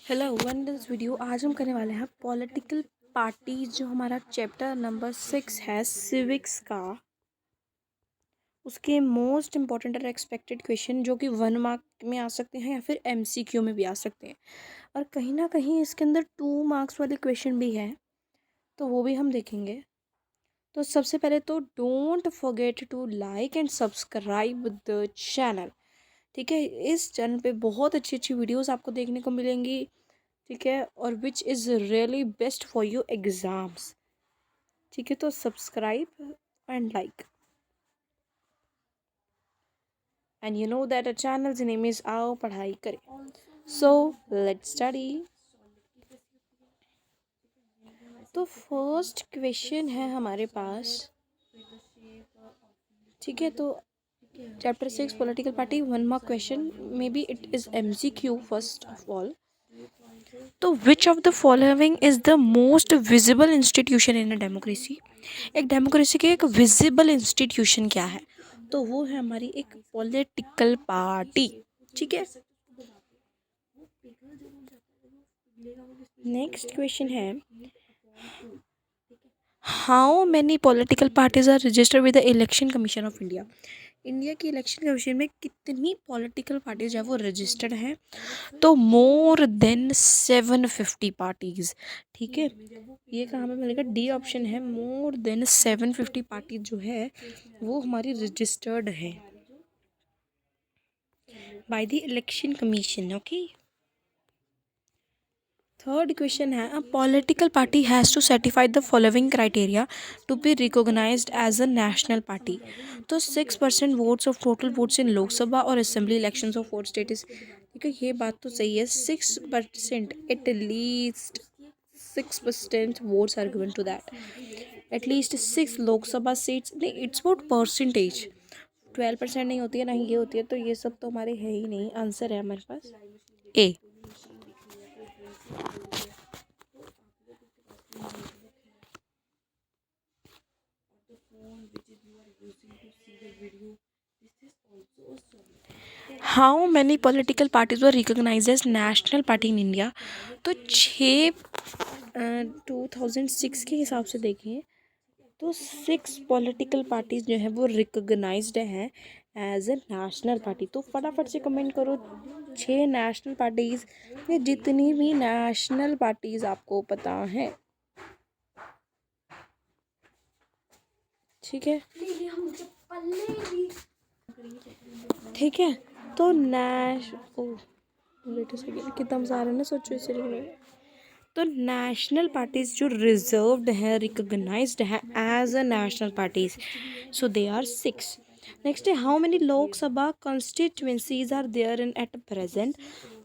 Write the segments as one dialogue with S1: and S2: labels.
S1: Hello one this video. आज हम करने वाले हैं पॉलिटिकल पार्टी, जो हमारा चैप्टर नंबर 6 है सिविक्स का, उसके मोस्ट इम्पॉर्टेंट और एक्सपेक्टेड क्वेश्चन जो कि 1 मार्क में आ सकते हैं या फिर एमसीक्यू में भी आ सकते हैं, और कहीं ना कहीं इसके अंदर 2 मार्क्स वाले क्वेश्चन भी हैं, तो वो भी हम देखेंगे। तो सबसे पहले तो don't forget to like and subscribe the channel. ठीक है, इस चैनल पे बहुत अच्छी अच्छी वीडियोस आपको देखने को मिलेंगी। ठीक है, और which is really best for you exams. ठीक है, तो subscribe and like, and you know that a channel's name is आओ पढ़ाई करें। So let's study. तो फर्स्ट क्वेश्चन है हमारे पास। ठीक है, तो chapter 6 political party 1 mark question, may be it is MCQ first of all. तो which of the following is the most visible institution in a democracy. एक डेमोक्रेसी के एक विजिबल इंस्टीट्यूशन क्या है? तो वो है हमारी एक पॉलिटिकल पार्टी। ठीक है, नेक्स्ट क्वेश्चन है, how many political parties are registered with the election Commission of India. India की इलेक्शन कमीशन में कितनी पॉलिटिकल पार्टीज है वो रजिस्टर्ड हैं? तो मोर देन 750 पार्टीज। ठीक है, ये कहाँ पे मिलेगा? डी ऑप्शन है, मोर देन 750 पार्टीज जो है वो हमारी रजिस्टर्ड है by the election commission. Okay, third question है, a political party has to certify the following criteria to be recognised as a national party. तो 6% votes of total votes in Lok Sabha और assembly elections of 4 states. ठीक है, ये बात तो सही है, 6%, at least 6% votes are given to that, at least 6 Lok Sabha seats. नहीं, इट्स अबाउट परसेंटेज, 12% नहीं होती है, ना ही ये होती है, तो ये सब तो हमारे है ही नहीं। आंसर है हमारे पास A. How many political parties were recognised as national party in India. तो 2006 के हिसाब से देखें तो 6 पॉलिटिकल पार्टीज जो हैं वो रिकॉग्नाइज्ड हैं एज ए नेशनल पार्टी। तो फटाफट से कमेंट करो 6 नेशनल पार्टीज या जितनी भी नेशनल पार्टीज आपको पता हैं। ठीक है, ठीक है, तो कितना मजा आ रहा है ना, सोचो इसलिए। तो नेशनल पार्टीज जो रिजर्व्ड है, रिकॉग्नाइज्ड है as a national parties, so they are 6। Next है, how many Lok Sabha constituencies are there in at present.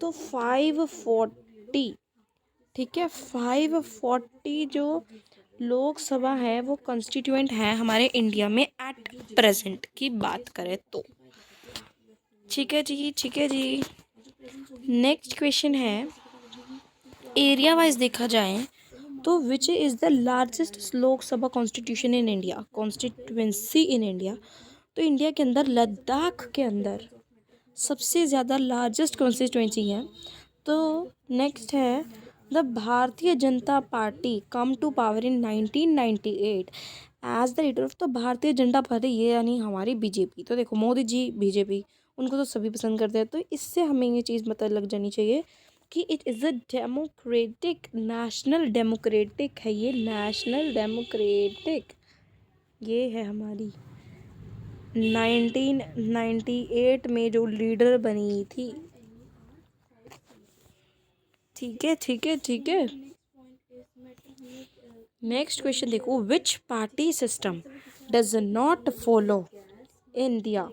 S1: तो 540। ठीक है, 540 जो लोकसभा है वो कॉन्स्टिट्यूएंट है हमारे इंडिया में एट प्रेजेंट की बात करें तो। ठीक है जी, ठीक है जी। नेक्स्ट क्वेश्चन है, एरिया वाइज देखा जाए तो विच is the largest Lok Sabha constitution in India, constituency in India. तो इंडिया के अंदर लद्दाख के अंदर सबसे ज़्यादा लार्जेस्ट कॉन्स्टिट्यूंसी है। तो नेक्स्ट है, the Bharatiya Janata Party come to power in 1998 as the leader of. तो भारतीय जनता पार्टी ये यानी हमारी बीजेपी। तो देखो मोदी जी बीजेपी, उनको तो सभी पसंद करते हैं, तो इससे हमें ये चीज़ पता लग जानी चाहिए कि it is a democratic, national democratic है ये, नेशनल डेमोक्रेटिक ये है हमारी 1998 में जो लीडर बनी थी। ठीक है, ठीक है, ठीक है। नेक्स्ट क्वेश्चन देखो, विच party system does not follow India.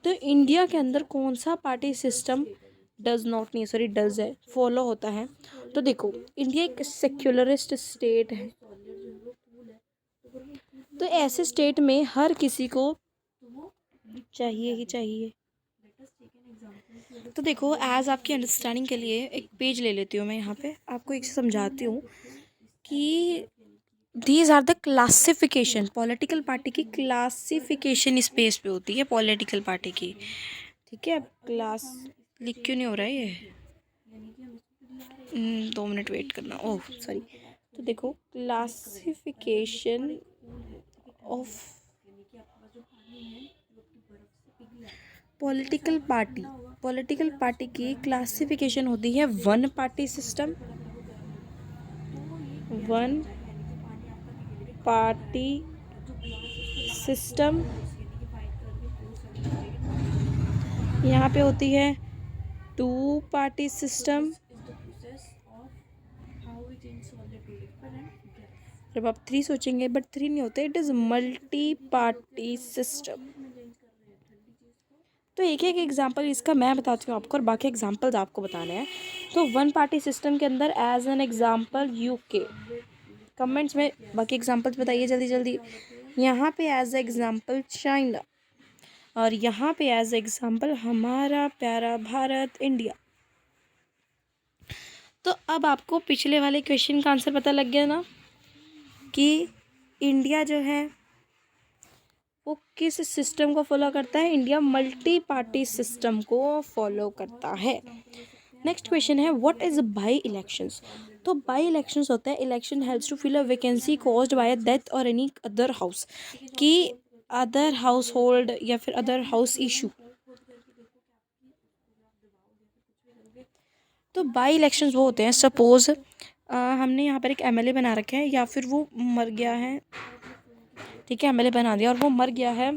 S1: तो इंडिया के अंदर कौन सा पार्टी सिस्टम डज नॉट, नहीं सॉरी डज है, फॉलो होता है। तो देखो, इंडिया एक सेक्युलरिस्ट स्टेट है, तो ऐसे स्टेट में हर किसी को चाहिए ही चाहिए। तो देखो, एज आपकी अंडरस्टैंडिंग के लिए एक पेज ले लेती हूँ मैं, यहाँ पे आपको एक समझाती हूँ कि these are the classification, political party की क्लासिफिकेशन इस पेज पे होती है पॉलिटिकल पार्टी की। ठीक है, अब क्लास लिख क्यों नहीं हो रहा है ये? 2 मिनट वेट करना, ओह सॉरी। तो देखो क्लासिफिकेशन ऑफ पॉलिटिकल पार्टी की क्लासिफिकेशन होती है one party system, one party system, यहाँ पे होती है 2 पार्टी सिस्टम, जब आप 3 सोचेंगे बट 3 नहीं होते, it is multi party system. तो एक एक एग्जांपल इसका मैं बताती हूँ आपको और बाकी एग्जांपल्स आपको बताने हैं। तो वन पार्टी सिस्टम के अंदर as an example UK, comments में बाकी एग्जांपल्स बताइए जल्दी जल्दी। यहाँ पे एज एग्जांपल चाइना, और यहाँ पे एज एग्जांपल हमारा प्यारा भारत इंडिया। तो अब आपको पिछले वाले क्वेश्चन का आंसर पता लग गया ना कि इंडिया जो है वो किस सिस्टम को फॉलो करता है। इंडिया मल्टी पार्टी सिस्टम को फॉलो करता है। नेक्स्ट क्वेश्चन है व्हाट इज बाई इलेक्शंस। तो बाई इलेक्शंस होता है election helps to fill a vacancy caused by death और एनी अदर हाउस, कि अदर हाउस होल्ड या फिर अदर हाउस इशू। तो बाई इलेक्शंस वो होते हैं सपोज हमने यहाँ पर एक एमएलए बना रखा है या फिर वो मर गया है, ठीक है, एमएलए बना दिया और वो मर गया है,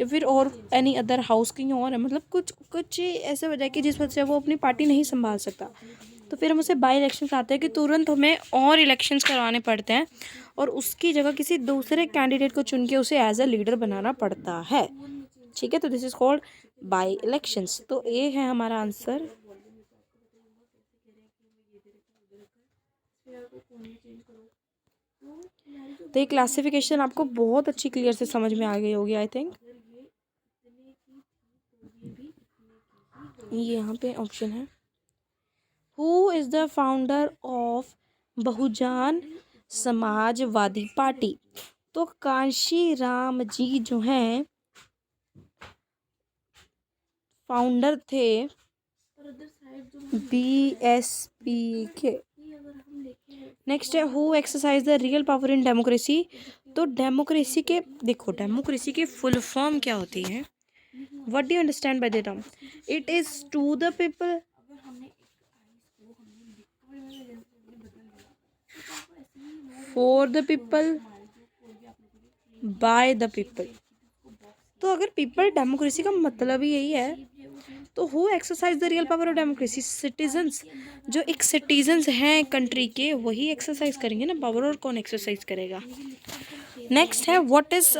S1: या फिर और एनी अदर हाउस कहीं और है, मतलब कुछ ऐसे वजह कि जिस वजह से वो अपनी पार्टी नहीं संभाल सकता, तो फिर हम उसे बाई इलेक्शन कराते हैं कि तुरंत हमें और इलेक्शंस करवाने पड़ते हैं और उसकी जगह किसी दूसरे कैंडिडेट को चुन के उसे एज अ लीडर बनाना पड़ता है, ठीक है। तो this is called by elections. तो ये है हमारा आंसर। तो ये क्लासिफिकेशन आपको बहुत अच्छी क्लियर से समझ में आ गई होगी आई थिंक। ये यहाँ पे ऑप्शन है who is the founder of Bahujan Samajwadi party. तो कांशी राम जी जो हैं फाउंडर थे बीएसपी के। नेक्स्ट है who exercise the real power in democracy. तो डेमोक्रेसी के देखो डेमोक्रेसी की फुल फॉर्म क्या होती है, what do you understand by the term. It is to the people, for the people, by the people. तो अगर पीपल डेमोक्रेसी का मतलब ही यही है तो who exercise the real power of democracy, citizens, जो एक सिटीजन्स हैं कंट्री के वही एक्सरसाइज करेंगे ना पावर, और कौन एक्सरसाइज करेगा। नेक्स्ट है व्हाट इज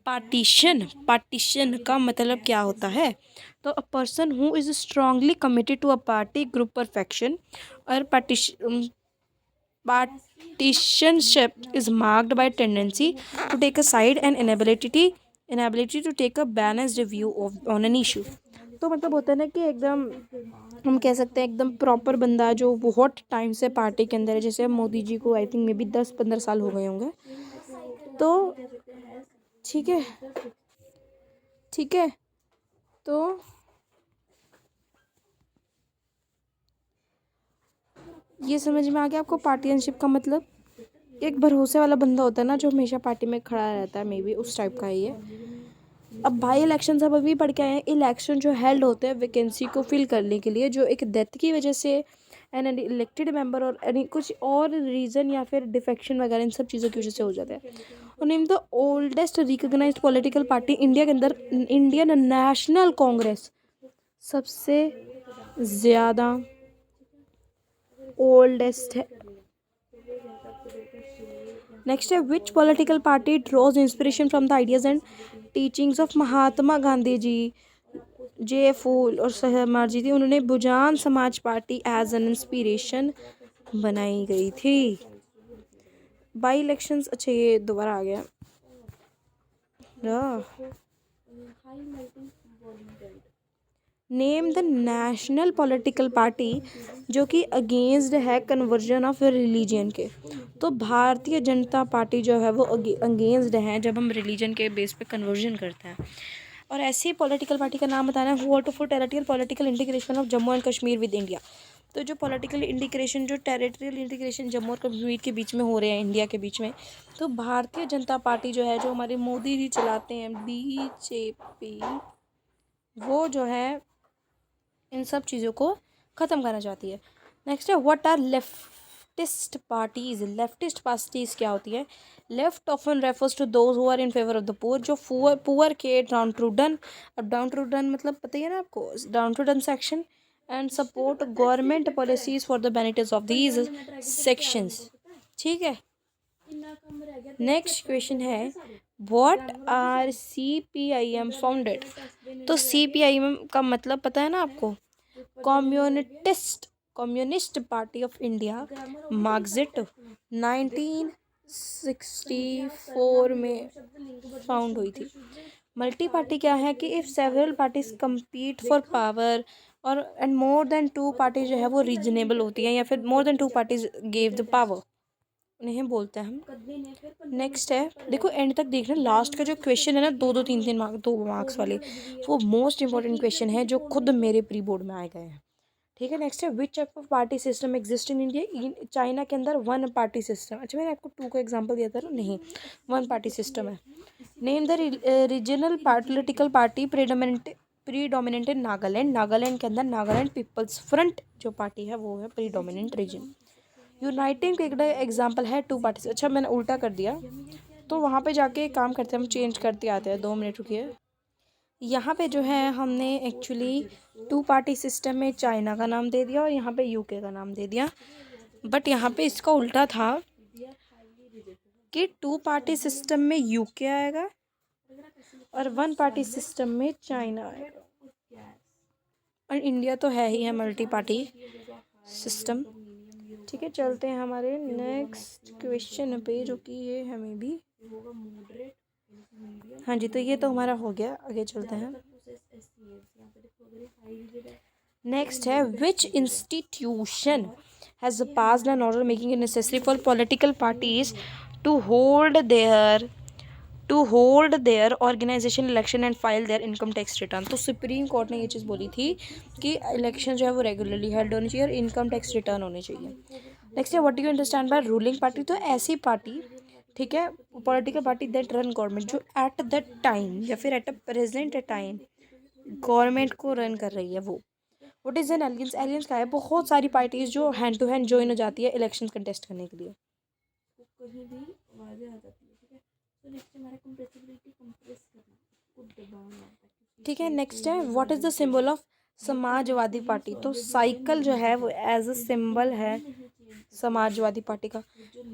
S1: पार्टीशन। पार्टीशन का मतलब क्या होता है। तो a person who is strongly committed to a party group और फैक्शन, और partisanship is marked by tendency to take a side and inability to take a balanced view on an issue। तो मतलब होता है ना कि एकदम हम कह सकते हैं एकदम प्रॉपर बंदा जो बहुत टाइम से पार्टी के अंदर है, जैसे मोदी जी को आई थिंक मे बी 10-15 साल हो गए होंगे, तो ठीक है ठीक है। तो ये समझ में आ गया आपको पार्टियनशिप का मतलब। एक भरोसे वाला बंदा होता है ना जो हमेशा पार्टी में खड़ा रहता है, मे बी उस टाइप का है ये। अब भाई इलेक्शन सब अभी पढ़ के आए हैं, इलेक्शन जो हेल्ड होते हैं वैकेंसी को फिल करने के लिए, जो एक डेथ की वजह से एन इलेक्टेड मेंबर और एनी कुछ और रीज़न या फिर डिफेक्शन वगैरह इन सब चीज़ों की वजह से हो जाता है। और name the oldest recognised political party India के अंदर इंडियन नेशनल कांग्रेस सबसे ज़्यादा ओल्डेस्ट है। नेक्स्ट है which political party draws inspiration from the ideas and teachings of Mahatma Gandhi ji, जे फूल और सहमाजी थी, उन्होंने Bahujan Samaj party as an inspiration बनाई गई थी। बाई इलेक्शंस, अच्छा ये दोबारा आ गया। Name the national political party जो कि अगेंस्ट है कन्वर्जन ऑफ रिलीजन के। तो भारतीय जनता पार्टी जो है वो अगेंस्ट है जब हम रिलीजन के बेस पे कन्वर्जन करते हैं। और ऐसी पॉलिटिकल पार्टी का नाम बताना है who want to for territorial political integration of Jammu and Kashmir with India. तो जो पॉलिटिकल इंटीग्रेशन, जो टेरिटरियल इंटीग्रेशन जम्मू और कश्मीर के बीच में हो रहे हैं, इंडिया के बीच में, तो भारतीय जनता पार्टी जो है, जो हमारे मोदी जी चलाते हैं, बीजेपी, वो जो है इन सब चीज़ों को ख़त्म करना चाहती है। नेक्स्ट है what are leftist parties. Leftist parties क्या होती है? Left often refers to those who are in favour of the poor, जो पुअर के डाउन ट्रूडन, अब डाउन ट्रूडन मतलब पता ही है ना आपको, downtrodden section, and support government policies for the benefits of these sections. ठीक है, नेक्स्ट क्वेश्चन है व्हाट आर CPIM फाउंडेड। तो CPIM का मतलब पता है ना आपको? Communist party of India, Marxist, 1964 में फाउंड हुई थी। मल्टी पार्टी क्या है कि if several parties compete for power और एंड मोर देन 2 पार्टी जो है वो रीजनेबल होती है, या फिर more than 2 parties gave the power, उन्हें बोलते हैं हम। नेक्स्ट है, देखो एंड तक देखना, लास्ट का जो क्वेश्चन है ना, 2-3 मार्क्स, 2 मार्क्स वाले, वो मोस्ट इंपॉर्टेंट क्वेश्चन है जो खुद मेरे प्री बोर्ड में आए गए हैं। ठीक है, नेक्स्ट है which type of party system exist in India. China के अंदर 1 पार्टी सिस्टम। अच्छा, मैंने आपको 2 का एग्जांपल दिया था ना, नहीं 1 पार्टी सिस्टम है। Name the regional political party predominant इन नागालैंड। नागालैंड के अंदर नागालैंड पीपल्स फ्रंट जो पार्टी है वो है प्रीडोमिनेंट रीजन। यूनाइटेड का एग्जाम्पल है 2 पार्टीज। अच्छा, मैंने उल्टा कर दिया, तो वहाँ पे जाके काम करते हैं, हम चेंज करते आते हैं। 2 मिनट रुकिए। यहाँ पे जो है हमने एक्चुअली 2 पार्टी सिस्टम में चाइना का नाम दे दिया और यहाँ पे UK का नाम दे दिया, बट यहाँ पे इसका उल्टा था कि 2 पार्टी सिस्टम में UK आएगा और 1 पार्टी सिस्टम में चाइना आएगा। और इंडिया तो है ही है मल्टी पार्टी सिस्टम। ठीक है, चलते हैं हमारे नेक्स्ट क्वेश्चन पे, जो कि ये हमें भी, हाँ जी, तो ये तो हमारा हो गया, आगे चलते हैं। नेक्स्ट है which institution has passed an order making it necessary for political parties to hold their organisation election and file their income tax return. तो सुप्रीम कोर्ट ने ये चीज़ बोली थी कि इलेक्शन जो है वो रेगुलरली हेल्ड होनी चाहिए और इनकम टैक्स रिटर्न होने चाहिए। नेक्स्ट है what do you understand bye ruling party. तो ऐसी पार्टी, ठीक है, political party that run government, जो एट दैट टाइम या फिर at a present time government को रन कर रही है वो। What is an aliens. Aliens क्या है? बहुत सारी पार्टीज जो हैंड टू हैंड ज्वाइन हो जाती है इलेक्शन कंटेस्ट करने के लिए। कहीं भी आवाज़ें आ जाती है, ठीक है। तो नेक्स्ट हमारा कंप्रेसिबिलिटी, कंप्रेस करना, ठीक है। नेक्स्ट है what is the symbol of Samajwadi party. तो साइकिल जो है वो एज अ सिंबल है समाजवादी पार्टी का।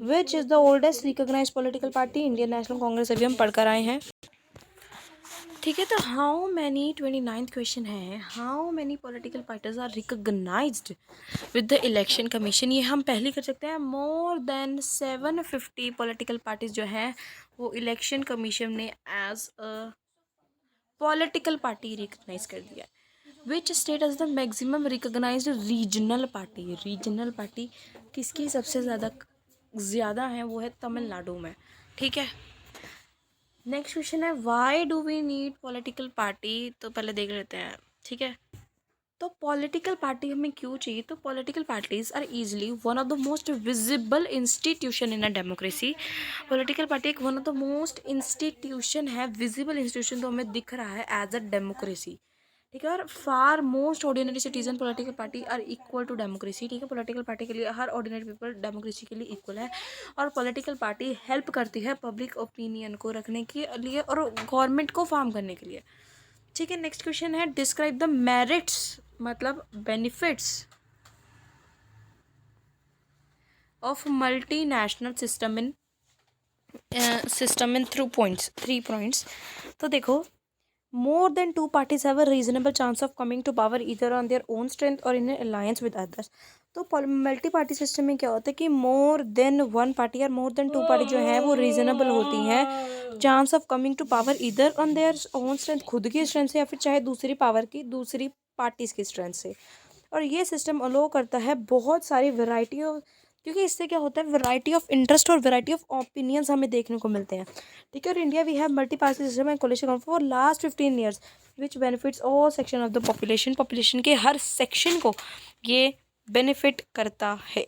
S1: Which is the oldest recognised political party. Indian National Congress, अभी हम पढ़कर आए हैं। ठीक है, तो हाउ मैनी 29th क्वेश्चन है, how many political parties are recognised with the election Commission. ये हम पहले कर सकते हैं। मोर देन 750 पॉलिटिकल पार्टीज जो हैं वो इलेक्शन कमीशन ने as a political party recognise कर दिया। Which state is the maximum recognised regional party. Regional party किसकी सबसे ज़्यादा है? वो है तमिलनाडु में। ठीक है, नेक्स्ट क्वेश्चन है why do we need political party. तो पहले देख लेते हैं, ठीक है। तो पॉलिटिकल पार्टी हमें क्यों चाहिए? तो political parties are easily one of the most visible institution in a democracy. Political party एक one of the most institution है, विजिबल इंस्टीट्यूशन तो हमें दिख रहा है एज अ डेमोक्रेसी। ठीक है, और far most ordinary citizen political party are equal to democracy. ठीक है, पॉलिटिकल पार्टी के लिए हर ऑर्डिनरी पीपल डेमोक्रेसी के लिए इक्वल है। और पॉलिटिकल पार्टी हेल्प करती है पब्लिक ओपिनियन को रखने के लिए और गवर्नमेंट को फॉर्म करने के लिए। ठीक है, नेक्स्ट क्वेश्चन है डिस्क्राइब द मेरिट्स, मतलब benefits of multi national system in three points. तो देखो, more than 2 parties have a reasonable chance of coming to power either on their own strength or in an alliance with others। तो multi party system में क्या होता है कि more than 1 party और more than 2 party जो है वो रीजनेबल होती हैं chance of coming to power इधर ऑन देयर ओन स्ट्रेंथ, खुद की स्ट्रेंथ से, या फिर चाहे दूसरी पार्टीज की स्ट्रेंथ से। और ये सिस्टम अलो करता है बहुत सारी वैरायटी ऑफ, क्योंकि इससे क्या होता है वैरायटी ऑफ इंटरेस्ट और वैरायटी ऑफ ओपिनियंस हमें देखने को मिलते हैं। ठीक है, और India we have multi party system and coalition for last 15 years which benefits all section of the population. Population के हर सेक्शन को ये बेनिफिट करता है।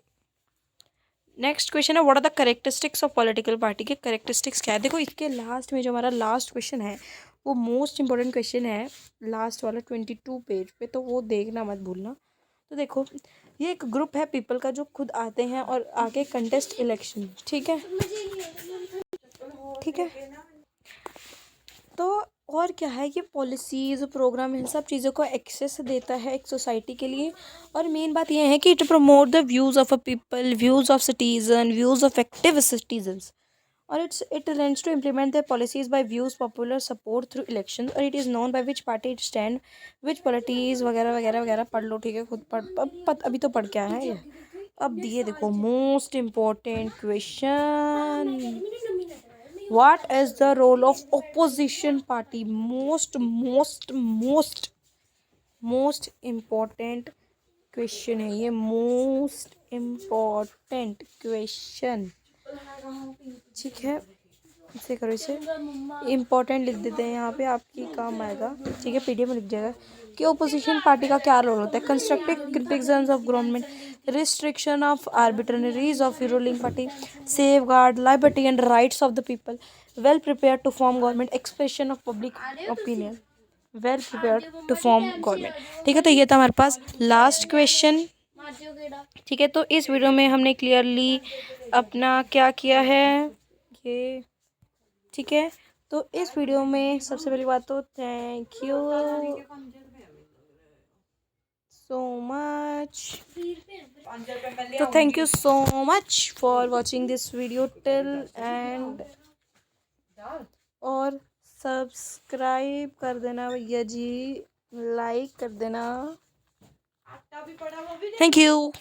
S1: नेक्स्ट क्वेश्चन है, what are the characteristics of political party के करेक्टरिस्टिक्स क्या है। देखो इसके लास्ट में जो हमारा लास्ट क्वेश्चन है वो मोस्ट इंपॉर्टेंट क्वेश्चन है, लास्ट वाला 22 पेज पे, तो वो देखना मत भूलना। तो देखो ये एक ग्रुप है पीपल का जो खुद आते हैं और आके कंटेस्ट इलेक्शन, ठीक है, ठीक है। तो और क्या है, ये पॉलिसीज़ प्रोग्राम इन सब चीज़ों को एक्सेस देता है एक सोसाइटी के लिए। और मेन बात ये है कि to promote the views of a people, views of citizen, views of active citizens, और it tends to implement the policies by views popular support through election, और it is known by which party it stand, which polities वगैरह वगैरह वगैरह पढ़ लो, ठीक है, खुद पढ़, अभी तो पढ़ क्या है ये। अब दिए देखो most important question, what is the role of opposition party, most important question है ये, मोस्ट इम्पॉर्टेंट क्वेश्चन, ठीक है। इसे करो, इसे इम्पोर्टेंट लिख देते हैं यहाँ पे, आपकी काम आएगा, ठीक है, पीडीएफ में लिख जाएगा कि ओपोजिशन पार्टी का क्या रोल होता है। Constructive criticism of government, restriction of arbitraries of ruling party, safeguard liberty and rights of the people, well prepare to form government, expression of public opinion, well prepared to form government, ठीक है। तो ये था हमारे पास last question, ठीक है। तो इस वीडियो में हमने क्लियरली अपना क्या किया है ये, ठीक है। तो इस वीडियो में सबसे पहली बात तो थैंक यू सो मच, तो thank you so much for watching this video till and, और सब्सक्राइब कर देना भैया जी, लाइक कर देना, थैंक यू।